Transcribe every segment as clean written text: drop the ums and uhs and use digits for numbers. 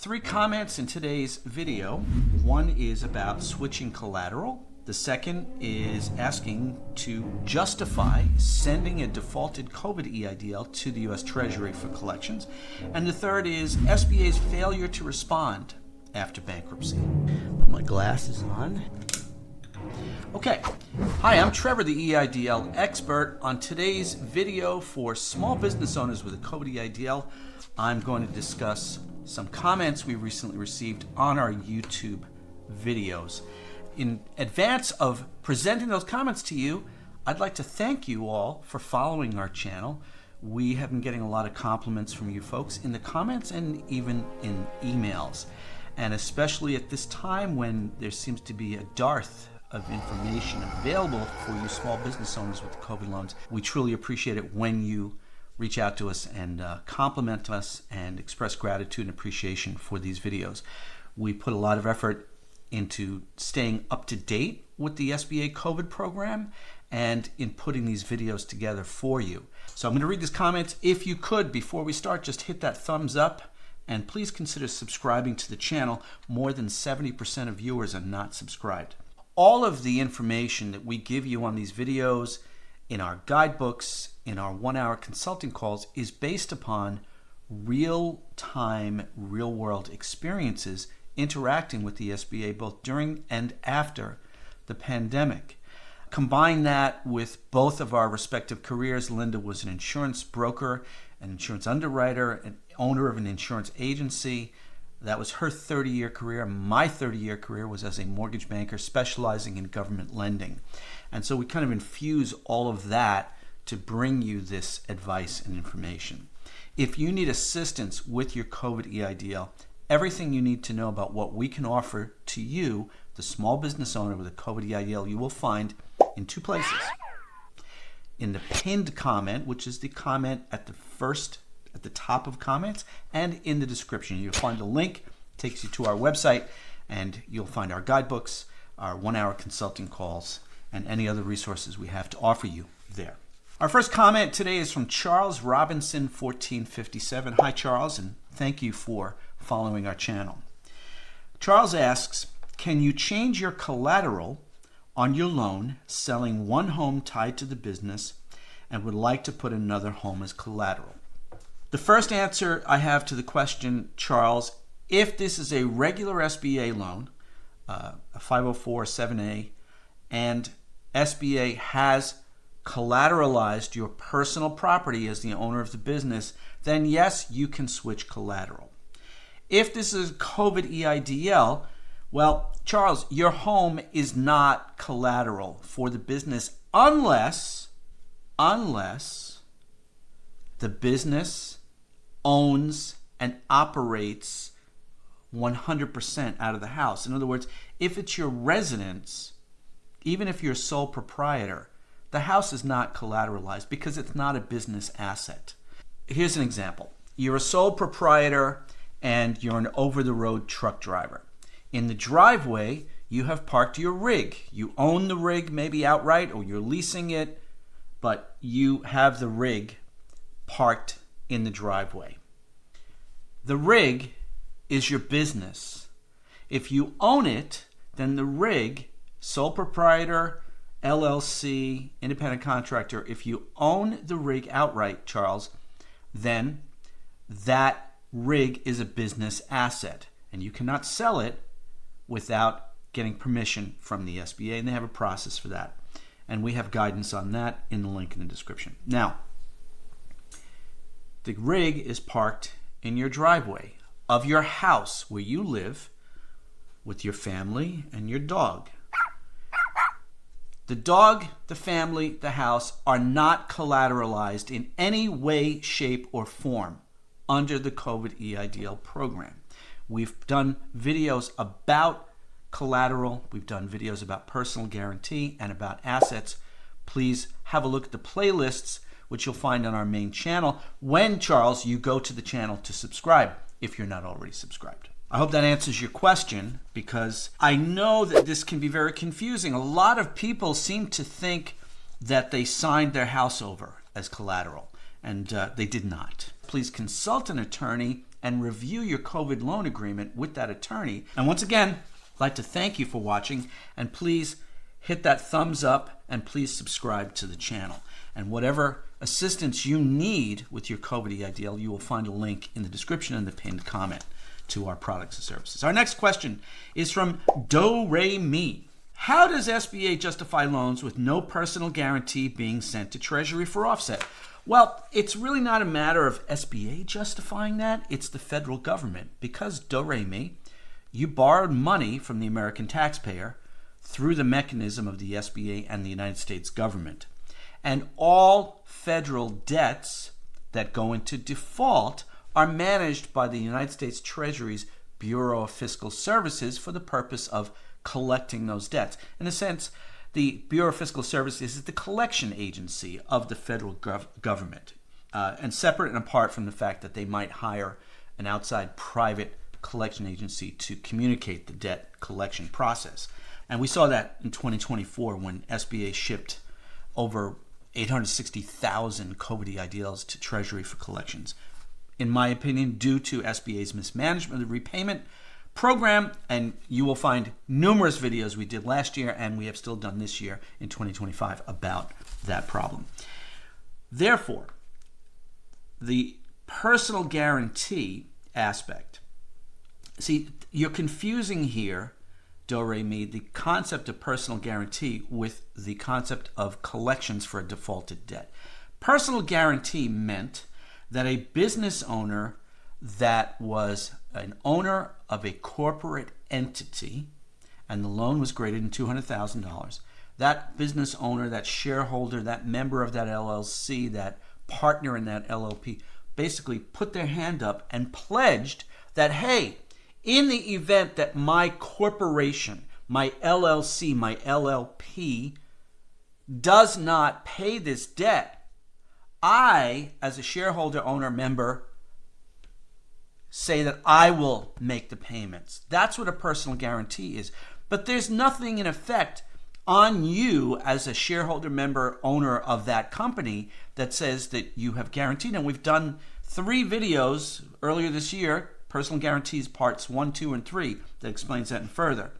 three comments in today's video. One is about switching collateral. The second is asking to justify sending a defaulted COVID EIDL to the U.S. Treasury for collections. And the third is SBA's failure to respond after bankruptcy. Put my glasses on. Okay. Hi, I'm Trevor, the EIDL expert. On today's video for small business owners with a COVID EIDL, I'm going to discuss some comments we recently received on our YouTube videos. In advance of presenting those comments to you, I'd like to thank you all for following our channel. We have been getting a lot of compliments from you folks in the comments and even in emails. And especially at this time when there seems to be a dearth of information available for you small business owners with COVID loans, we truly appreciate it when you reach out to us and compliment us and express gratitude and appreciation for these videos. We put a lot of effort into staying up to date with the SBA COVID program and in putting these videos together for you. So I'm going to read these comments. If you could, before we start, just hit that thumbs up and please consider subscribing to the channel. More than 70% of viewers are not subscribed. All of the information that we give you on these videos, in our guidebooks, in our 1-hour consulting calls, is based upon real-time, real-world experiences interacting with the SBA both during and after the pandemic. Combine that with both of our respective careers. Linda was an insurance broker, an insurance underwriter, an owner of an insurance agency. That was her 30-year career. My 30-year career was as a mortgage banker specializing in government lending. And so we kind of infuse all of that to bring you this advice and information. If you need assistance with your COVID EIDL, everything you need to know about what we can offer to you, the small business owner with a COVID EIDL, you will find in two places. In the pinned comment, which is the comment at the top of comments, and in the description. You'll find a link, takes you to our website, and you'll find our guidebooks, our 1-hour consulting calls, and any other resources we have to offer you there. Our first comment today is from Charles Robinson, 1457. Hi, Charles, and thank you for following our channel. Charles asks, can you change your collateral on your loan selling one home tied to the business and would like to put another home as collateral? The first answer I have to the question, Charles, if this is a regular SBA loan, a 504, 7A, and SBA has collateralized your personal property as the owner of the business, then yes, you can switch collateral. If this is COVID EIDL, well, Charles, your home is not collateral for the business unless the business owns and operates 100% out of the house. In other words, if it's your residence, even if you're sole proprietor, the house is not collateralized because it's not a business asset. Here's an example. You're a sole proprietor and you're an over-the-road truck driver. In the driveway, you have parked your rig. You own the rig maybe outright or you're leasing it, but you have the rig parked in the driveway. The rig is your business. If you own it, then the rig, sole proprietor, LLC, independent contractor, if you own the rig outright, Charles, then that rig is a business asset and you cannot sell it without getting permission from the SBA, and they have a process for that. And we have guidance on that in the link in the description. Now, the rig is parked in your driveway of your house where you live with your family and your dog. The dog, the family, the house are not collateralized in any way, shape, or form under the COVID EIDL program. We've done videos about collateral. We've done videos about personal guarantee and about assets. Please have a look at the playlists, which you'll find on our main channel when, Charles, you go to the channel to subscribe, if you're not already subscribed. I hope that answers your question, because I know that this can be very confusing. A lot of people seem to think that they signed their house over as collateral, and they did not. Please consult an attorney and review your COVID loan agreement with that attorney. And once again, I'd like to thank you for watching, and please hit that thumbs up and please subscribe to the channel. And whatever assistance you need with your COVID EIDL, you will find a link in the description and the pinned comment to our products and services. Our next question is from ℬ𝒜𝒦𝒦𝒦𝒦𝒦📂. How does SBA justify loans with no personal guarantee being sent to Treasury for offset? Well, it's really not a matter of SBA justifying that. It's the federal government. Because ℬ𝒦𝒦𝒦𝒦𝒦📂, you borrowed money from the American taxpayer through the mechanism of the SBA and the United States government. And all federal debts that go into default are managed by the United States Treasury's Bureau of Fiscal Services for the purpose of collecting those debts. In a sense, the Bureau of Fiscal Services is the collection agency of the federal government, and separate and apart from the fact that they might hire an outside private collection agency to communicate the debt collection process. And we saw that in 2024 when SBA shipped over 860,000 COVID EIDLs to Treasury for collections. In my opinion, due to SBA's mismanagement of the repayment program, and you will find numerous videos we did last year and we have still done this year in 2025 about that problem. Therefore, the personal guarantee aspect, see, you're confusing here, ℬ𝒦𝒦𝒦𝒦𝒦📂, the concept of personal guarantee with the concept of collections for a defaulted debt. Personal guarantee meant that a business owner that was an owner of a corporate entity and the loan was greater than $200,000, that business owner, that shareholder, that member of that LLC, that partner in that LLP, basically put their hand up and pledged that, hey, in the event that my corporation, my LLC, my LLP does not pay this debt, I, as a shareholder, owner, member, say that I will make the payments. That's what a personal guarantee is. But there's nothing in effect on you as a shareholder, member, owner of that company that says that you have guaranteed. And we've done 3 videos earlier this year, personal guarantees parts 1, 2, and 3, that explains that further.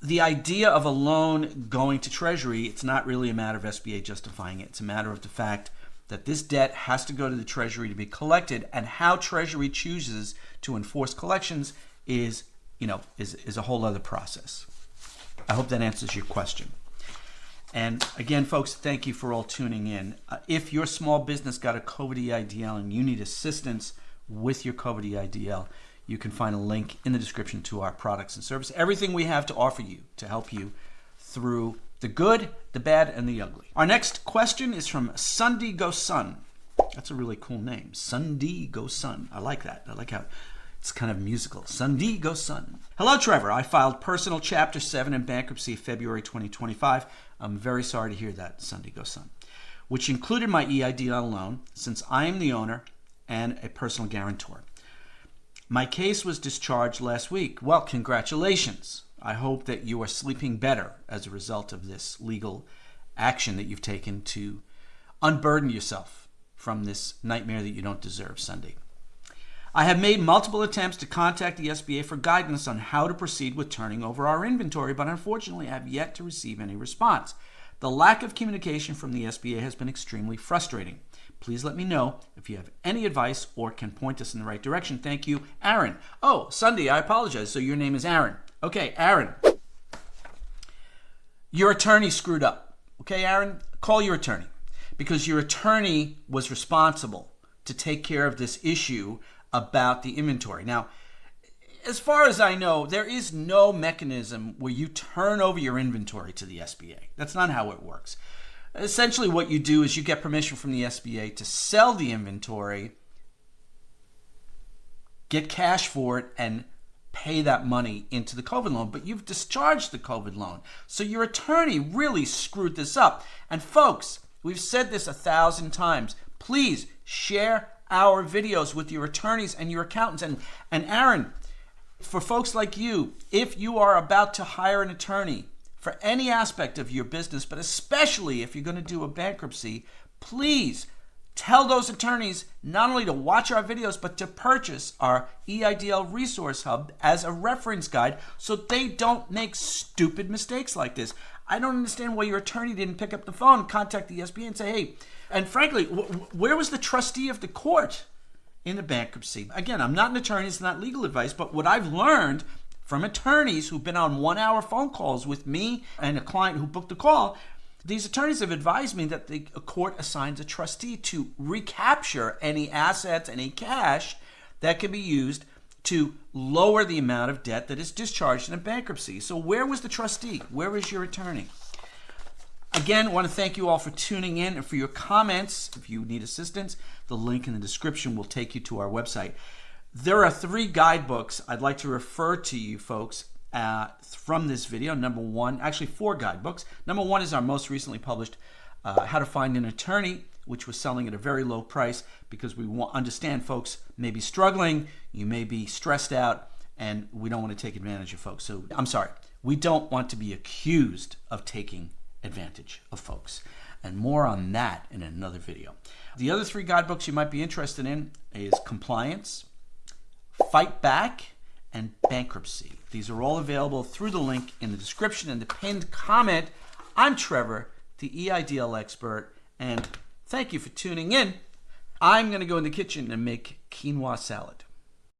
The idea of a loan going to Treasury, it's not really a matter of SBA justifying it. It's a matter of the fact that this debt has to go to the Treasury to be collected, and how Treasury chooses to enforce collections is a whole other process. I hope that answers your question. And again, folks, thank you for all tuning in. If your small business got a COVID EIDL and you need assistance with your COVID EIDL, you can find a link in the description to our products and services. Everything we have to offer you to help you through the good, the bad, and the ugly. Our next question is from ℬ𝒦𝒦𝒦𝒦📂. That's a really cool name. ℬ𝒦𝒦𝒦𝒦📂. I like that. I like how it's kind of musical. ℬ𝒦𝒦𝒦📂. Hello, Trevor. I filed personal Chapter 7 in bankruptcy February 2025. I'm very sorry to hear that, ℬ𝒦𝒦𝒦📂, which included my EIDL loan since I am the owner and a personal guarantor. My case was discharged last week. Well, congratulations. I hope that you are sleeping better as a result of this legal action that you've taken to unburden yourself from this nightmare that you don't deserve, Sunday. I have made multiple attempts to contact the SBA for guidance on how to proceed with turning over our inventory, but unfortunately I have yet to receive any response. The lack of communication from the SBA has been extremely frustrating. Please let me know if you have any advice or can point us in the right direction. Thank you, Aaron. Oh, Sunday, I apologize. So your name is Aaron. Okay, Aaron. Your attorney screwed up. Okay, Aaron? Call your attorney, because your attorney was responsible to take care of this issue about the inventory. Now, as far as I know, there is no mechanism where you turn over your inventory to the SBA. That's not how it works. Essentially, what you do is you get permission from the SBA to sell the inventory, get cash for it, and pay that money into the COVID loan. But you've discharged the COVID loan. So your attorney really screwed this up. And folks, we've said this 1,000 times. Please share our videos with your attorneys and your accountants. And Aaron, for folks like you, if you are about to hire an attorney for any aspect of your business, but especially if you're going to do a bankruptcy, please Tell those attorneys not only to watch our videos, but to purchase our EIDL Resource Hub as a reference guide so they don't make stupid mistakes like this. I don't understand why your attorney didn't pick up the phone and contact the SBA and say, hey, and frankly, where was the trustee of the court in the bankruptcy? Again, I'm not an attorney, it's not legal advice, but what I've learned from attorneys who've been on 1-hour phone calls with me and a client who booked a call, these attorneys have advised me that the court assigns a trustee to recapture any assets, any cash that can be used to lower the amount of debt that is discharged in a bankruptcy. So where was the trustee? Where was your attorney? Again, I want to thank you all for tuning in and for your comments. If you need assistance, the link in the description will take you to our website. There are 3 guidebooks I'd like to refer to you folks from this video. Number 1, actually 4 guidebooks. Number 1 is our most recently published How to Find an Attorney, which was selling at a very low price because we understand folks may be struggling, you may be stressed out, and we don't want to take advantage of folks. So I'm sorry, we don't want to be accused of taking advantage of folks. And more on that in another video. The other 3 guidebooks you might be interested in is Compliance, Fight Back, and Bankruptcy. These are all available through the link in the description and the pinned comment. I'm Trevor, the EIDL expert, and thank you for tuning in. I'm going to go in the kitchen and make quinoa salad.